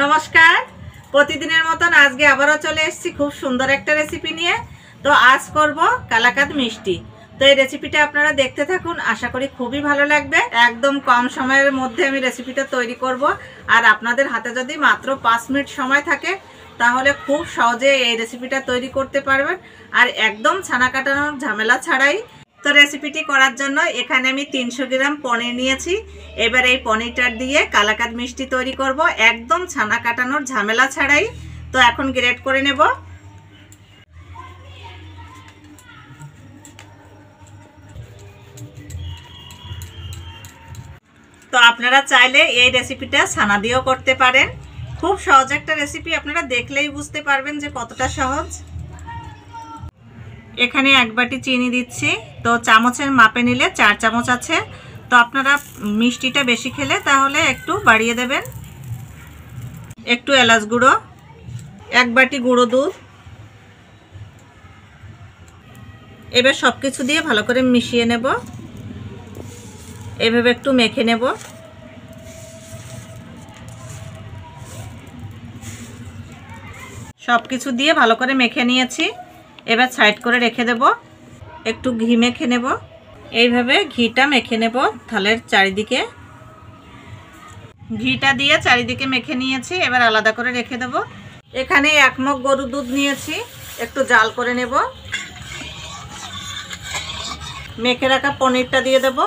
নমস্কার। প্রতিদিনের মতন আজকে আবারও চলে এসেছি খুব সুন্দর একটা রেসিপি নিয়ে। তো আজ করব কালাকাঁদ মিষ্টি। তো এই রেসিপিটা আপনারা দেখতে থাকুন, আশা করি খুবই ভালো লাগবে। একদম কম সময়ের মধ্যে আমি রেসিপিটা তৈরি করব, আর আপনাদের হাতে যদি মাত্র 5 মিনিট সময় থাকে তাহলে খুব সহজে এই রেসিপিটা তৈরি করতে পারবেন, আর একদম ছানা কাটানোর ঝামেলা ছাড়াই। তো রেসিপিটি করার জন্য এখানে আমি 300 গ্রাম পনির নিয়েছি। এবার এই পনিরটা দিয়ে কালাকাঁদ মিষ্টি তৈরি করব একদম ছানা কাটানোর ঝামেলা ছাড়াই। তো এখন গ্রেট করে নেব। তো আপনারা চাইলে এই রেসিপিটা ছানা দিয়েও করতে পারেন। খুব সহজ একটা রেসিপি, আপনারা দেখলেই বুঝতে পারবেন যে কতটা সহজ। এখানে 1 বাটি চিনি দিচ্ছি। তো চামচের মাপে নিলে 4 চামচ আছে। তো আপনারা মিষ্টিটা বেশি খেলে তাহলে একটু বাড়িয়ে দেবেন। একটু এলাচ গুঁড়ো, 1 বাটি গুঁড়ো দুধ। এবার সব কিছু দিয়ে ভালো করে মিশিয়ে নেব। এভাবে একটু মেখে নেব। সব কিছু দিয়ে ভালো করে মেখে নিয়েছি। এবার সাইড করে রেখে দেব। একটু ঘি মেখে নেব। এইভাবে ঘিটা মেখে নেব থালের চারিদিকে। ঘিটা দিয়ে চারিদিকে মেখে নিয়েছি, এবার আলাদা করে রেখে দেব। এখানে 1 মগ গরুর দুধ নিয়েছি, একটু জাল করে নেব। মেখে রাখা পনিরটা দিয়ে দেব।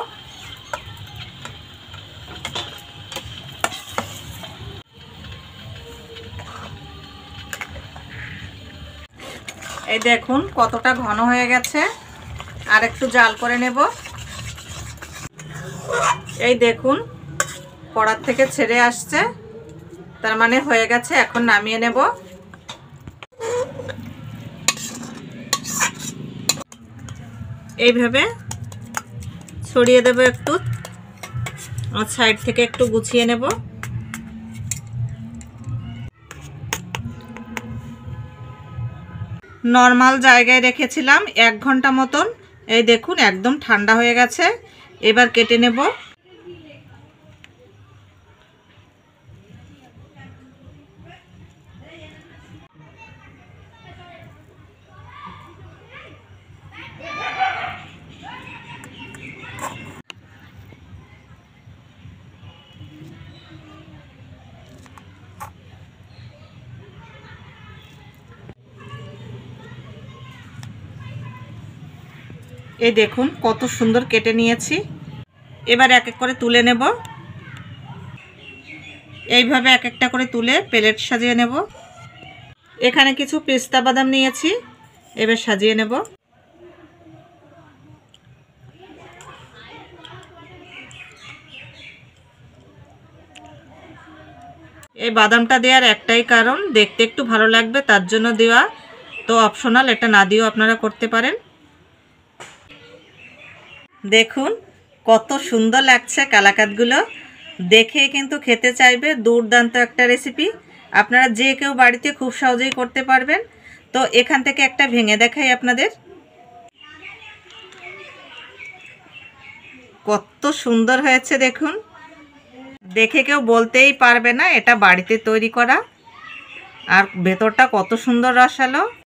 এই দেখুন কতটা ঘন হয়ে গেছে, আর একটু জাল করে নেব। এই দেখুন কড়ার থেকে ছেড়ে আসছে, তার মানে হয়ে গেছে। এখন নামিয়ে নেব। এইভাবে ছড়িয়ে দেব একটু, আর সাইড থেকে একটু গুছিয়ে নেব। নরমাল জায়গায় রেখেছিলাম 1 ঘন্টা মতন। এই দেখুন একদম ঠান্ডা হয়ে গেছে। এবার কেটে নেব। এই দেখুন কত সুন্দর কেটে নিয়েছি। এবার এক এক করে তুলে নেব। এইভাবে এক একটা করে তুলে প্লেট সাজিয়ে নেব। এখানে কিছু পেস্তা বাদাম নিয়েছি, এবার সাজিয়ে নেব। এই বাদামটা দেওয়ার একটাই কারণ, দেখতে একটু ভালো লাগবে তার জন্য দেওয়া। তো অপশনাল, এটা না দিয়েও আপনারা করতে পারেন। দেখুন কত সুন্দর লাগছে কালাকাঁদগুলো, দেখে কিন্তু খেতে চাইবে। দুর্দান্ত একটা রেসিপি, আপনারা যে কেউ বাড়িতে খুব সহজেই করতে পারবেন। তো এখান থেকে একটা ভেঙে দেখাই আপনাদের। কত সুন্দর হয়েছে দেখুন, দেখে কেউ বলতেই পারবে না এটা বাড়িতে তৈরি করা। আর ভেতরটা কত সুন্দর রসালো।